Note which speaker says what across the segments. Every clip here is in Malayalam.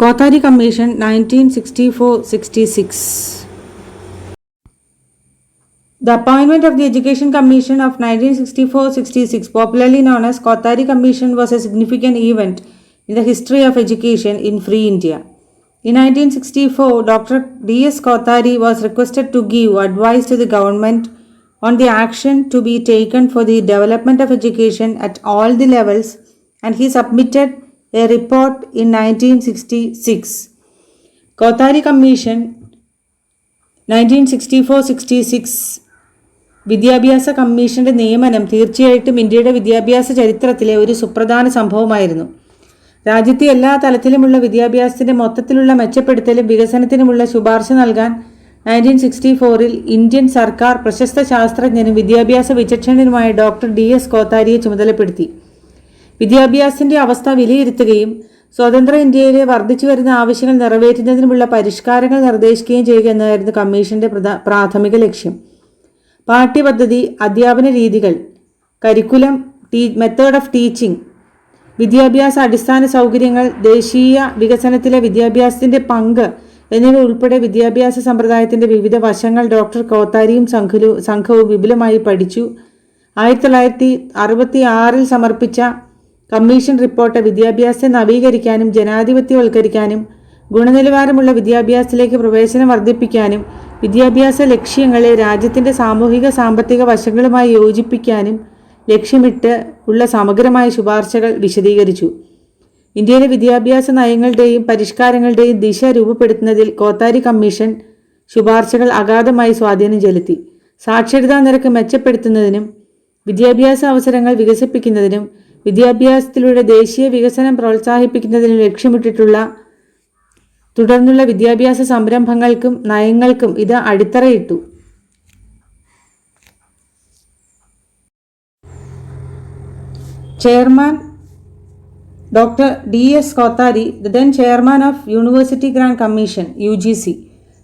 Speaker 1: Kothari Commission 1964-66. The appointment of the Education Commission of 1964-66, popularly known as Kothari Commission, was a significant event in the history of education in Free India. In 1964, Dr. D.S. Kothari was requested to give advice to the government on the action to be taken for the development of education at all the levels, and he submitted a report in 1966. Kothari Commission 1964-66 വിദ്യാഭ്യാസ കമ്മീഷന്റെ നിയമനം തീർച്ചയായിട്ടും ഇന്ത്യയുടെ വിദ്യാഭ്യാസ ചരിത്രത്തിലെ ഒരു സുപ്രധാന സംഭവമായിരുന്നു. രാജ്യത്തെ എല്ലാ തലത്തിലുമുള്ള വിദ്യാഭ്യാസത്തിന്റെ മൊത്തത്തിലുള്ള മെച്ചപ്പെടുത്തലും വികസനത്തിനുമുള്ള ശുപാർശ നൽകാൻ 1964 ഇന്ത്യൻ സർക്കാർ പ്രശസ്ത ശാസ്ത്രജ്ഞനും വിദ്യാഭ്യാസ വിചക്ഷണനുമായ ഡോക്ടർ D.S. കോത്താരിയെ ചുമതലപ്പെടുത്തി. വിദ്യാഭ്യാസത്തിന്റെ അവസ്ഥ വിലയിരുത്തുകയും സ്വതന്ത്ര ഇന്ത്യയിലെ വർദ്ധിച്ചു വരുന്ന ആവശ്യങ്ങൾ നിറവേറ്റുന്നതിനുമുള്ള പരിഷ്കാരങ്ങൾ നിർദ്ദേശിക്കുകയും ചെയ്യുക എന്നതായിരുന്നു കമ്മീഷന്റെ പ്രാഥമിക ലക്ഷ്യം. പാഠ്യപദ്ധതി, അധ്യാപന രീതികൾ, കരിക്കുലം, മെത്തേഡ് ഓഫ് ടീച്ചിങ്, വിദ്യാഭ്യാസ അടിസ്ഥാന സൗകര്യങ്ങൾ, ദേശീയ വികസനത്തിലെ വിദ്യാഭ്യാസത്തിന്റെ പങ്ക് എന്നിവ ഉൾപ്പെടെ വിദ്യാഭ്യാസ സമ്പ്രദായത്തിന്റെ വിവിധ വശങ്ങൾ ഡോക്ടർ കോത്താരിയും സംഘവും വിപുലമായി പഠിച്ചു. 1966 സമർപ്പിച്ച കമ്മീഷൻ റിപ്പോർട്ട് വിദ്യാഭ്യാസത്തെ നവീകരിക്കാനും ജനാധിപത്യവൽക്കരിക്കാനും ഗുണനിലവാരമുള്ള വിദ്യാഭ്യാസത്തിലേക്ക് പ്രവേശനം വർദ്ധിപ്പിക്കാനും വിദ്യാഭ്യാസ ലക്ഷ്യങ്ങളെ രാജ്യത്തിന്റെ സാമൂഹിക സാമ്പത്തിക വശങ്ങളുമായി യോജിപ്പിക്കാനും ലക്ഷ്യമിട്ട് ഉള്ള സമഗ്രമായ ശുപാർശകൾ വിശദീകരിച്ചു. ഇന്ത്യയിലെ വിദ്യാഭ്യാസ നയങ്ങളുടെയും പരിഷ്കാരങ്ങളുടെയും ദിശ രൂപപ്പെടുത്തുന്നതിൽ കോത്താരി കമ്മീഷൻ ശുപാർശകൾ അഗാധമായി സ്വാധീനം ചെലുത്തി. സാക്ഷരതാ നിരക്ക് മെച്ചപ്പെടുത്തുന്നതിനും വിദ്യാഭ്യാസ അവസരങ്ങൾ വികസിപ്പിക്കുന്നതിനും വിദ്യാഭ്യാസത്തിലൂടെ ദേശീയ വികസനം പ്രോത്സാഹിപ്പിക്കുന്നതിനും ലക്ഷ്യമിട്ടിട്ടുള്ള തുടർന്നുള്ള വിദ്യാഭ്യാസ സംരംഭങ്ങൾക്കും നയങ്ങൾക്കും ഇത് അടിത്തറയിട്ടു. Chairman doctor D.S. Kothari, the then chairman of university grant commission UGC.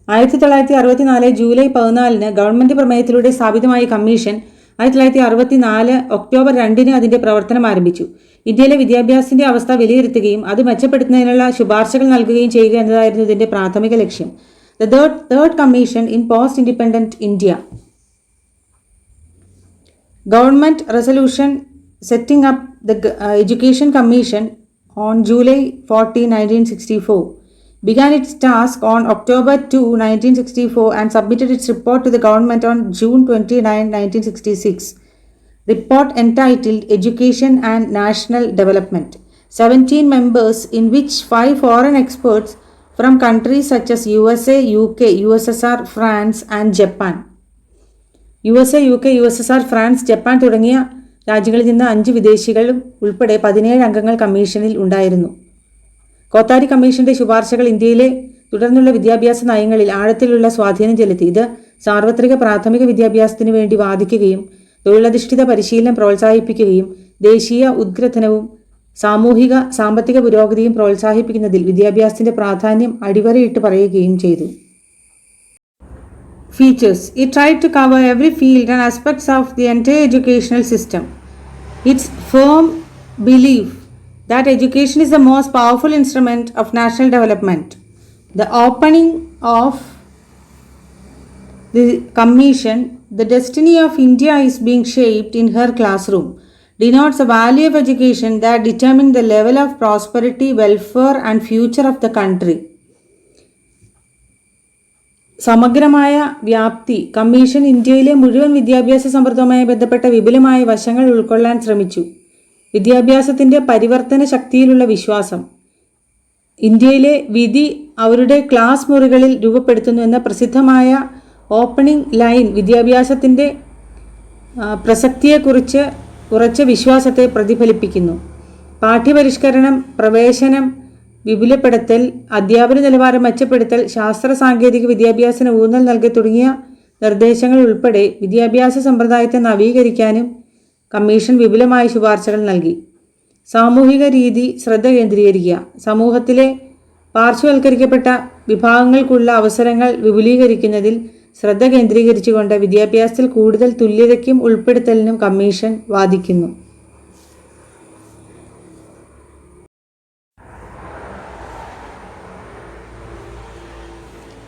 Speaker 1: 1964 July 14 government പ്രമേയത്തിലൂടെ സ്ഥാപിതമായ കമ്മീഷൻ 1964 ഒക്ടോബർ 2 അതിന്റെ പ്രവർത്തനം ആരംഭിച്ചു. ഇന്ത്യയിലെ വിദ്യാഭ്യാസത്തിന്റെ അവസ്ഥ വിലയിരുത്തുകയും അത് മെച്ചപ്പെടുത്തുന്നതിനുള്ള ശുപാർശകൾ നൽകുകയും ചെയ്യുക എന്നതായിരുന്നു ഇതിന്റെ പ്രാഥമിക ലക്ഷ്യം. The third commission in post independent India. Government resolution setting up the Education Commission on July 14, 1964, began its task on October 2, 1964 and submitted its report to the government on June 29, 1966. Report entitled Education and National Development. 17 members, in which 5 foreign experts from countries such as USA, UK, USSR, France and Japan. USA, UK, USSR, France, Japan തുടങ്ങിയ രാജ്യങ്ങളിൽ നിന്ന് 5 വിദേശികളും ഉൾപ്പെടെ 17 അംഗങ്ങൾ കമ്മീഷനിൽ ഉണ്ടായിരുന്നു. കോത്താരി കമ്മീഷന്റെ ശുപാർശകൾ ഇന്ത്യയിലെ തുടർന്നുള്ള വിദ്യാഭ്യാസ നയങ്ങളിൽ ആഴത്തിലുള്ള സ്വാധീനം ചെലുത്തി. ഇത് സാർവത്രിക പ്രാഥമിക വിദ്യാഭ്യാസത്തിനു വേണ്ടി വാദിക്കുകയും തൊഴിലധിഷ്ഠിത പരിശീലനം പ്രോത്സാഹിപ്പിക്കുകയും ദേശീയ ഉദ്ഗ്രഥനവും സാമൂഹിക സാമ്പത്തിക പുരോഗതിയും പ്രോത്സാഹിപ്പിക്കുന്നതിൽ വിദ്യാഭ്യാസത്തിന്റെ പ്രാധാന്യം അടിവരയിട്ട് പറയുകയും ചെയ്തു. Features. It tried to cover every field and aspects of the entire educational system. Its firm belief that education is the most powerful instrument of national development. The opening of the commission, the destiny of India is being shaped in her classroom, denotes the value of education that determines the level of prosperity, welfare and future of the country. സമഗ്രമായ വ്യാപ്തി. കമ്മീഷൻ ഇന്ത്യയിലെ മുഴുവൻ വിദ്യാഭ്യാസ സമ്പ്രദായവുമായി ബന്ധപ്പെട്ട വിപുലമായ വശങ്ങൾ ഉൾക്കൊള്ളാൻ ശ്രമിച്ചു. വിദ്യാഭ്യാസത്തിന്റെ പരിവർത്തന ശക്തിയിലുള്ള വിശ്വാസം. ഇന്ത്യയിലെ വിധി അവരുടെ ക്ലാസ് മുറികളിൽ രൂപപ്പെടുത്തുന്നു എന്ന പ്രസിദ്ധമായ ഓപ്പണിംഗ് ലൈൻ വിദ്യാഭ്യാസത്തിന്റെ പ്രസക്തിയെക്കുറിച്ച് ഉറച്ച വിശ്വാസത്തെ പ്രതിഫലിപ്പിക്കുന്നു. പാഠ്യപരിഷ്കരണം, പ്രവേശനം വിപുലപ്പെടുത്തൽ, അധ്യാപന നിലവാരം മെച്ചപ്പെടുത്തൽ, ശാസ്ത്ര സാങ്കേതിക വിദ്യാഭ്യാസത്തിന് ഊന്നൽ നൽകി തുടങ്ങിയ നിർദ്ദേശങ്ങൾ ഉൾപ്പെടെ വിദ്യാഭ്യാസ സമ്പ്രദായത്തെ നവീകരിക്കാനും കമ്മീഷൻ വിപുലമായ ശുപാർശകൾ നൽകി. സാമൂഹിക രീതി ശ്രദ്ധ കേന്ദ്രീകരിക്കുക. സമൂഹത്തിലെ പാർശ്വവൽക്കരിക്കപ്പെട്ട വിഭാഗങ്ങൾക്കുള്ള അവസരങ്ങൾ വിപുലീകരിക്കുന്നതിൽ ശ്രദ്ധ കേന്ദ്രീകരിച്ചുകൊണ്ട് വിദ്യാഭ്യാസത്തിൽ കൂടുതൽ തുല്യതയ്ക്കും ഉൾപ്പെടുത്തലിനും കമ്മീഷൻ വാദിക്കുന്നു.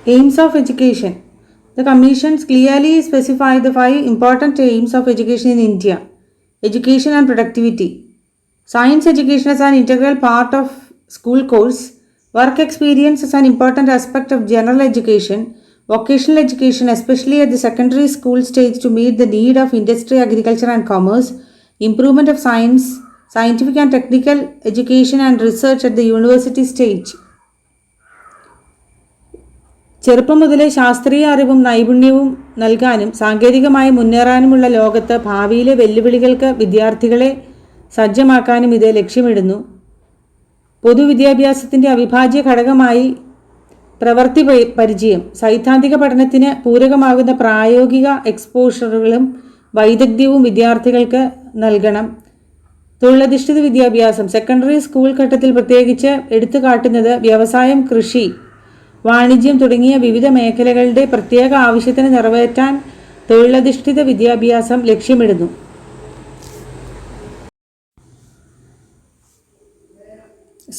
Speaker 1: Aims of education. The commissions clearly specify the 5 important aims of education in India. Education and productivity. Science education as an integral part of school course. Work experience as an important aspect of general education. Vocational education, especially at the secondary school stage to meet the need of industry, agriculture and commerce. Improvement of science, scientific and technical education and research at the university stage. ചെറുപ്പം മുതലേ ശാസ്ത്രീയ അറിവും നൈപുണ്യവും നൽകാനും സാങ്കേതികമായി മുന്നേറാനുമുള്ള ലോകത്ത് ഭാവിയിലെ വെല്ലുവിളികൾക്ക് വിദ്യാർത്ഥികളെ സജ്ജമാക്കാനും ഇത് ലക്ഷ്യമിടുന്നു. പൊതുവിദ്യാഭ്യാസത്തിൻ്റെ അവിഭാജ്യ ഘടകമായി പ്രവൃത്തി പരിചയം, സൈദ്ധാന്തിക പഠനത്തിന് പൂരകമാകുന്ന പ്രായോഗിക എക്സ്പോഷറുകളും വൈദഗ്ധ്യവും വിദ്യാർത്ഥികൾക്ക് നൽകണം. തൊഴിലധിഷ്ഠിത വിദ്യാഭ്യാസം സെക്കൻഡറി സ്കൂൾ ഘട്ടത്തിൽ പ്രത്യേകിച്ച് എടുത്തു കാട്ടുന്നത് വ്യവസായം, കൃഷി, വാണിജ്യം തുടങ്ങിയ വിവിധ മേഖലകളുടെ പ്രത്യേക ആവശ്യത്തിന് നിറവേറ്റാൻ തൊഴിലധിഷ്ഠിത വിദ്യാഭ്യാസം ലക്ഷ്യമിടുന്നു.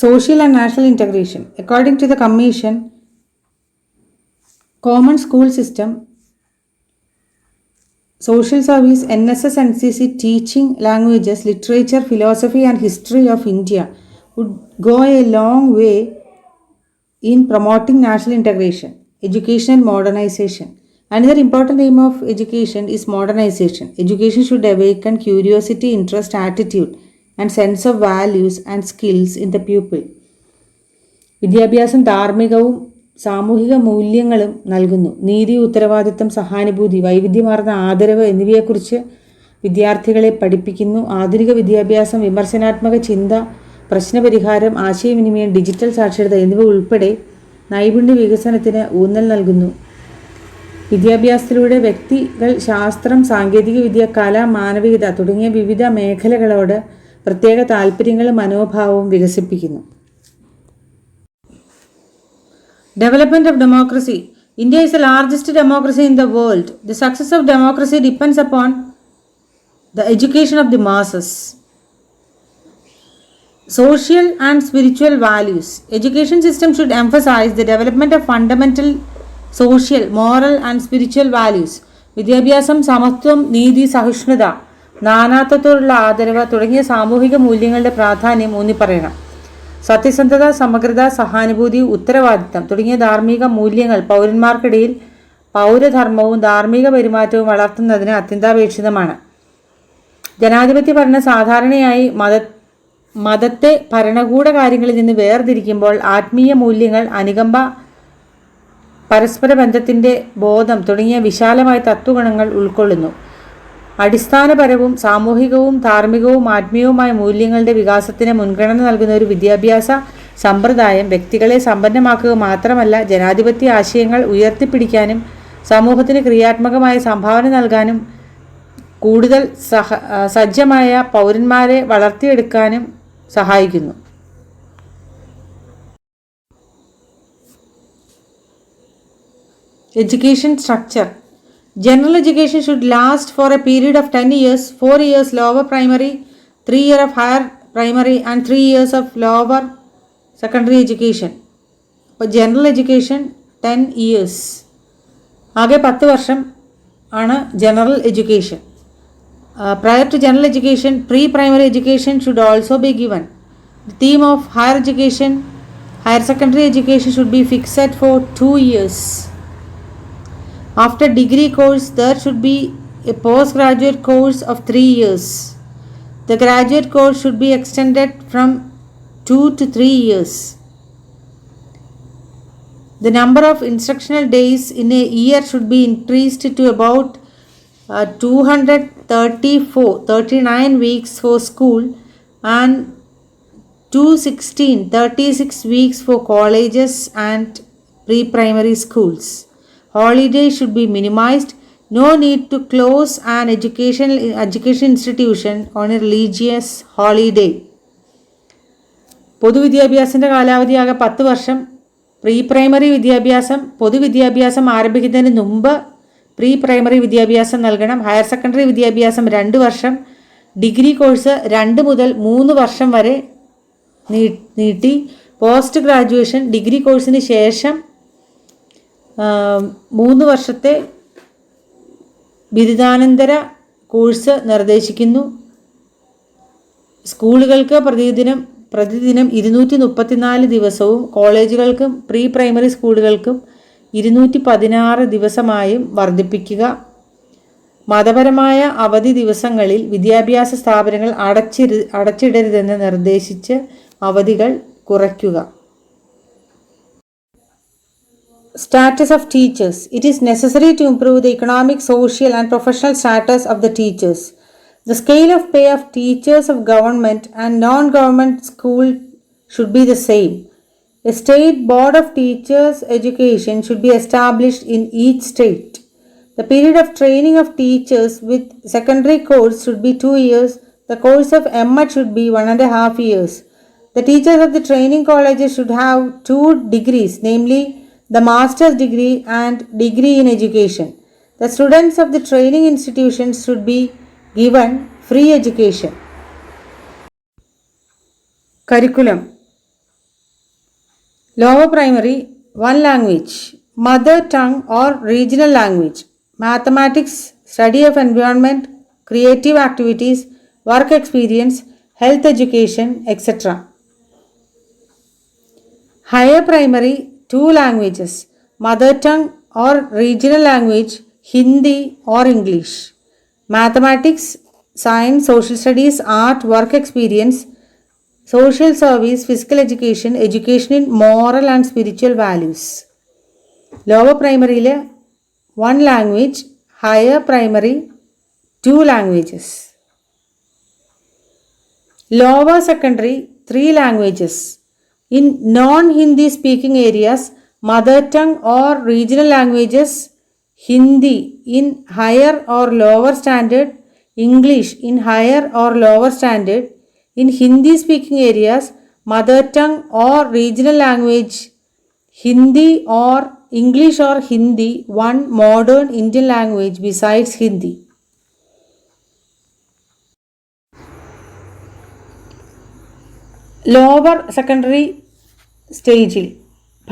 Speaker 1: Social and national integration. According to the Commission, Common School System, Social Service, NSS, NCC, teaching languages, literature, philosophy and history of India would go a long way in promoting national integration. Education and modernization. Another important aim of education is modernization. Education should awaken curiosity, interest, attitude and sense of values and skills in the pupil. വിദ്യാഭ്യാസം ധാർമ്മികവും സാമൂഹിക മൂല്യങ്ങളും നൽകുന്നു. നീതി, ഉത്തരവാദിത്തം, സഹാനുഭൂതി, വൈവിധ്യമാർന്ന ആദരവ് എന്നിവയെക്കുറിച്ച് വിദ്യാർത്ഥികളെ പഠിപ്പിക്കുന്നു. ആധുനിക വിദ്യാഭ്യാസം വിമർശനാത്മക ചിന്ത, പ്രശ്നപരിഹാരം, ആശയവിനിമയം, ഡിജിറ്റൽ സാക്ഷരത എന്നിവ ഉൾപ്പെടെ നൈപുണ്യ വികസനത്തിന് ഊന്നൽ നൽകുന്നു. വിദ്യാഭ്യാസത്തിലൂടെ വ്യക്തികൾ ശാസ്ത്രം, സാങ്കേതികവിദ്യ, കല, മാനവികത തുടങ്ങിയ വിവിധ മേഖലകളോട് പ്രത്യേക താൽപ്പര്യങ്ങളും മനോഭാവവും വികസിപ്പിക്കുന്നു. Development of democracy. India is the largest democracy in the world. The success of democracy depends upon the education of the masses. Social and spiritual values. Education system should emphasize the development of fundamental social, moral and spiritual values. വിദ്യാഭ്യാസം സമത്വം, നീതി, സഹിഷ്ണുത, നാനാത്വത്തോടുള്ള ആദരവ് തുടങ്ങിയ സാമൂഹിക മൂല്യങ്ങളുടെ പ്രാധാന്യം ഊന്നിപ്പറയണം. സത്യസന്ധത, സമഗ്രത, സഹാനുഭൂതി, ഉത്തരവാദിത്തം തുടങ്ങിയ ധാർമ്മിക മൂല്യങ്ങൾ പൗരന്മാർക്കിടയിൽ പൗരധർമ്മവും ധാർമ്മിക പെരുമാറ്റവും വളർത്തുന്നതിന് അത്യന്താപേക്ഷിതമാണ്. ജനാധിപത്യ ഭരണം സാധാരണയായി മതത്തെ ഭരണകൂട കാര്യങ്ങളിൽ നിന്ന് വേർതിരിക്കുമ്പോൾ ആത്മീയ മൂല്യങ്ങൾ, അനുകമ്പ, പരസ്പര ബന്ധത്തിൻ്റെ ബോധം തുടങ്ങിയ വിശാലമായ തത്വഗുണങ്ങൾ ഉൾക്കൊള്ളുന്നു. അടിസ്ഥാനപരവും സാമൂഹികവും ധാർമ്മികവും ആത്മീയവുമായ മൂല്യങ്ങളുടെ വികാസത്തിന് മുൻഗണന നൽകുന്ന ഒരു വിദ്യാഭ്യാസ സമ്പ്രദായം വ്യക്തികളെ സമ്പന്നമാക്കുക മാത്രമല്ല, ജനാധിപത്യ ആശയങ്ങൾ ഉയർത്തിപ്പിടിക്കാനും സമൂഹത്തിന് ക്രിയാത്മകമായ സംഭാവന നൽകാനും കൂടുതൽ സജ്ജമായ പൗരന്മാരെ വളർത്തിയെടുക്കാനും സഹായിക്കുന്നു. Education structure. General education should last for a period of 10 years, 4 years lower primary, 3 years of higher primary and 3 years of lower secondary education. For general education 10 years. ആകെ 10 വർഷം ആണ് general education. Prior to general education, pre-primary education should also be given. The theme of higher education, higher secondary education should be fixed for 2 years. After degree course, there should be a postgraduate course of 3 years. The graduate course should be extended from 2 to 3 years. The number of instructional days in a year should be increased to about 39 weeks for school and 36 weeks for colleges and pre-primary schools. Holidays should be minimized. No need to close an education institution on a religious holiday. പൊതുവിദ്യാഭ്യാസത്തിൻ്റെ കാലാവധിയാകെ 10 വർഷം. പ്രീ പ്രൈമറി വിദ്യാഭ്യാസം പൊതുവിദ്യാഭ്യാസം ആരംഭിക്കുന്നതിന് മുമ്പ് പ്രീ പ്രൈമറി വിദ്യാഭ്യാസം നൽകണം. ഹയർ സെക്കൻഡറി വിദ്യാഭ്യാസം 2 വർഷം. ഡിഗ്രി കോഴ്സ് 2 മുതൽ 3 വർഷം വരെ നീട്ടി. പോസ്റ്റ് ഗ്രാജുവേഷൻ ഡിഗ്രി കോഴ്സിന് ശേഷം 3 വർഷത്തെ ബിരുദാനന്തര കോഴ്സ് നിർദ്ദേശിക്കുന്നു. സ്കൂളുകൾക്ക് പ്രതിദിനം 234 ദിവസവും കോളേജുകൾക്കും പ്രീ പ്രൈമറി സ്കൂളുകൾക്കും 216 ദിവസമായും വർദ്ധിപ്പിക്കുക. മതപരമായ അവധി ദിവസങ്ങളിൽ വിദ്യാഭ്യാസ സ്ഥാപനങ്ങൾ അടച്ചിടരുതെന്ന് നിർദ്ദേശിച്ച് അവധികൾ കുറയ്ക്കുക. Status of teachers. It is necessary to improve the economic, social and professional status of the teachers. The scale of pay of teachers of government and non-government school should be the same. A state board of teachers education should be established in each state. The period of training of teachers with secondary course should be 2 years. The course of M.Ed should be 1.5 years. The teachers of the training colleges should have 2 degrees, namely the master's degree and degree in education. The students of the training institutions should be given free education. Curriculum. Lower primary, 1 language, mother tongue or regional language. Mathematics, study of environment, creative activities, work experience, health education, etc. Higher primary, 2 languages, mother tongue or regional language, Hindi or English. Mathematics, science, social studies, art, work experience, social service, physical education, education in moral and spiritual values. Lower primary, 1 language, higher primary, 2 languages. Lower secondary, 3 languages. In non-Hindi speaking areas, mother tongue or regional languages, Hindi in higher or lower standard, English in higher or lower standard. In Hindi speaking areas, mother tongue or regional language, Hindi or English or Hindi, 1 modern Indian language besides Hindi. Lower secondary സ്റ്റേജിൽ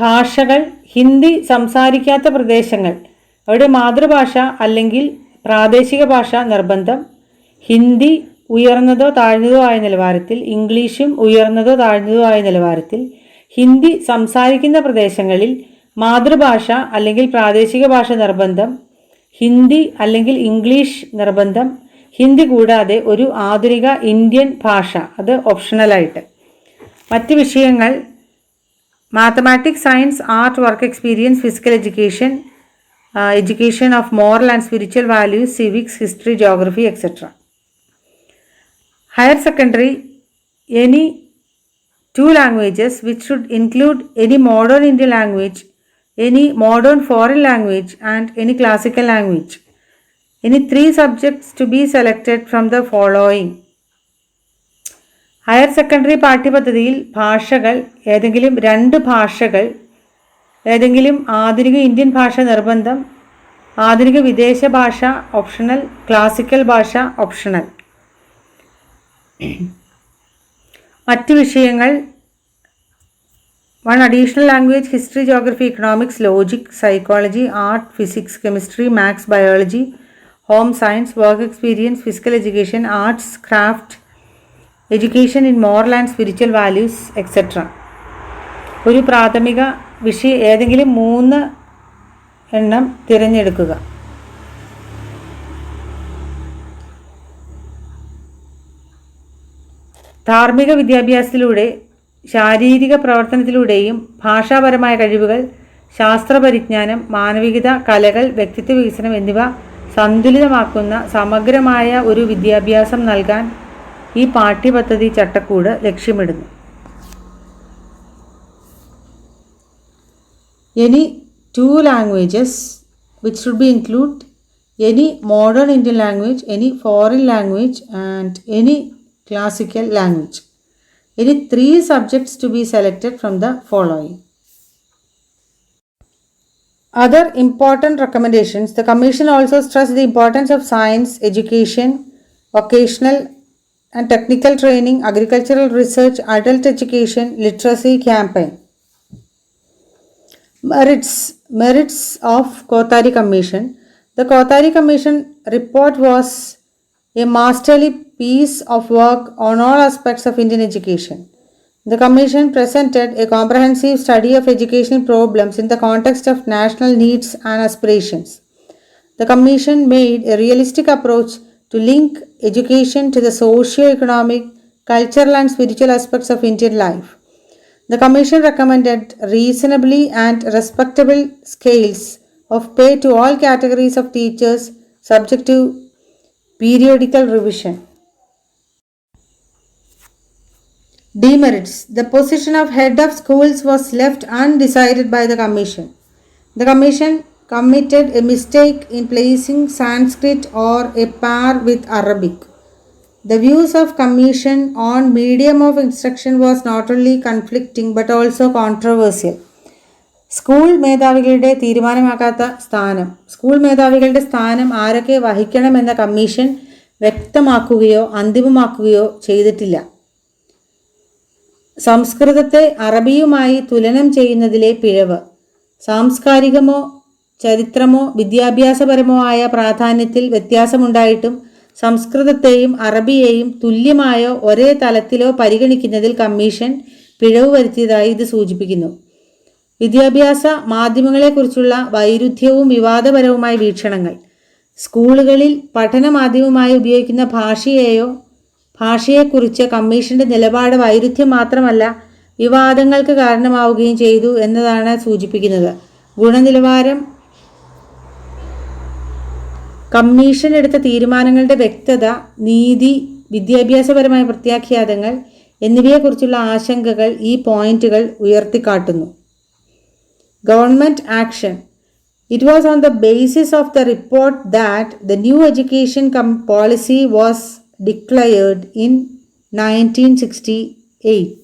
Speaker 1: ഭാഷകൾ ഹിന്ദി സംസാരിക്കാത്ത പ്രദേശങ്ങൾ അവിടെ മാതൃഭാഷ അല്ലെങ്കിൽ പ്രാദേശിക ഭാഷ നിർബന്ധം. ഹിന്ദി ഉയർന്നതോ താഴ്ന്നതോ ആയ നിലവാരത്തിൽ, ഇംഗ്ലീഷും ഉയർന്നതോ താഴ്ന്നതോ ആയ നിലവാരത്തിൽ. ഹിന്ദി സംസാരിക്കുന്ന പ്രദേശങ്ങളിൽ മാതൃഭാഷ അല്ലെങ്കിൽ പ്രാദേശിക ഭാഷ നിർബന്ധം. ഹിന്ദി അല്ലെങ്കിൽ ഇംഗ്ലീഷ് നിർബന്ധം. ഹിന്ദി കൂടാതെ ഒരു ആധുനിക ഇന്ത്യൻ ഭാഷ അത് ഓപ്ഷണലായിട്ട്. മറ്റ് വിഷയങ്ങൾ mathematics, science, art, work experience, physical education, education of moral and spiritual values, civics, history, geography, etc. Higher secondary, any 2 languages which should include any modern Indian language, any modern foreign language and any classical language. Any 3 subjects to be selected from the following. Higher secondary പാഠ്യപദ്ധതിയിൽ ഭാഷകൾ ഏതെങ്കിലും 2 ഭാഷകൾ, ഏതെങ്കിലും ആധുനിക ഇന്ത്യൻ ഭാഷ നിർബന്ധം, ആധുനിക വിദേശ ഭാഷ ഓപ്ഷണൽ, ക്ലാസിക്കൽ ഭാഷ ഓപ്ഷണൽ. മറ്റ് വിഷയങ്ങൾ 1 additional language, history, geography, economics, logic, psychology, art, physics, chemistry, maths, biology, home science, work experience, physical education, arts, craft, education in moral and spiritual values, etcetera. ഒരു പ്രാഥമിക വിഷയം ഏതെങ്കിലും 3 എണ്ണം തിരഞ്ഞെടുക്കുക. ധാർമ്മിക വിദ്യാഭ്യാസത്തിലൂടെ, ശാരീരിക പ്രവർത്തനത്തിലൂടെയും ഭാഷാപരമായ കഴിവുകൾ, ശാസ്ത്രപരിജ്ഞാനം, മാനവികത, കലകൾ, വ്യക്തിത്വ വികസനം എന്നിവ സന്തുലിതമാക്കുന്ന സമഗ്രമായ ഒരു വിദ്യാഭ്യാസം നൽകാൻ ഈ പാഠ്യപദ്ധതി ചട്ടക്കൂട് ലക്ഷ്യമിടുന്നു. Any 2 languages which should be include any modern Indian language, any foreign language and any classical language. Any 3 subjects to be selected from the following. Other important recommendations. The Commission also stressed the importance of science, education, vocational and technical training, agricultural research, adult education, literacy campaign. Merits of Kothari Commission. The Kothari Commission report was a masterly piece of work on all aspects of Indian education. The Commission presented a comprehensive study of educational problems in the context of national needs and aspirations. The Commission made a realistic approach to link education to the socio-economic, cultural, and spiritual aspects of Indian life. The Commission recommended reasonably and respectable scales of pay to all categories of teachers subject to periodical revision. Demerits. The position of head of schools was left undecided by the Commission. The Commission committed a mistake in placing Sanskrit or a par with Arabic. The views of Commission on medium of instruction was not only conflicting but also controversial. School മേധാവികളുടെ സ്ഥാനം ആരൊക്കെ വഹിക്കണമെന്ന കമ്മീഷൻ വ്യക്തമാക്കുകയോ അന്തിമമാക്കുകയോ ചെയ്തിട്ടില്ല. സംസ്കൃതത്തെ അറബിയുമായി തുലനം ചെയ്യുന്നതിലെ പിഴവ് സാംസ്കാരികമോ ചരിത്രമോ വിദ്യാഭ്യാസപരമോ ആയ പ്രാധാന്യത്തിൽ വ്യത്യാസമുണ്ടായിട്ടും സംസ്കൃതത്തെയും അറബിയെയും തുല്യമായോ ഒരേ തലത്തിലോ പരിഗണിക്കുന്നതിൽ കമ്മീഷൻ പിഴവ് വരുത്തിയതായി ഇത് സൂചിപ്പിക്കുന്നു. വിദ്യാഭ്യാസ മാധ്യമങ്ങളെക്കുറിച്ചുള്ള വൈരുദ്ധ്യവും വിവാദപരവുമായ വീക്ഷണങ്ങൾ സ്കൂളുകളിൽ പഠന മാധ്യമമായി ഉപയോഗിക്കുന്ന ഭാഷയെക്കുറിച്ച് കമ്മീഷന്റെ നിലപാട് വൈരുദ്ധ്യം മാത്രമല്ല വിവാദങ്ങൾക്ക് കാരണമാവുകയും ചെയ്തു എന്നതാണ് സൂചിപ്പിക്കുന്നത്. ഗുണനിലവാരം, കമ്മീഷൻ എടുത്ത തീരുമാനങ്ങളുടെ വ്യക്തത, നീതി, വിദ്യാഭ്യാസപരമായ പ്രത്യാഘാതങ്ങൾ എന്നിവയെക്കുറിച്ചുള്ള ആശങ്കകൾ ഈ പോയിന്റുകൾ ഉയർത്തിക്കാട്ടുന്നു. Government action. It was on the basis of the report that the new education policy was declared in 1968.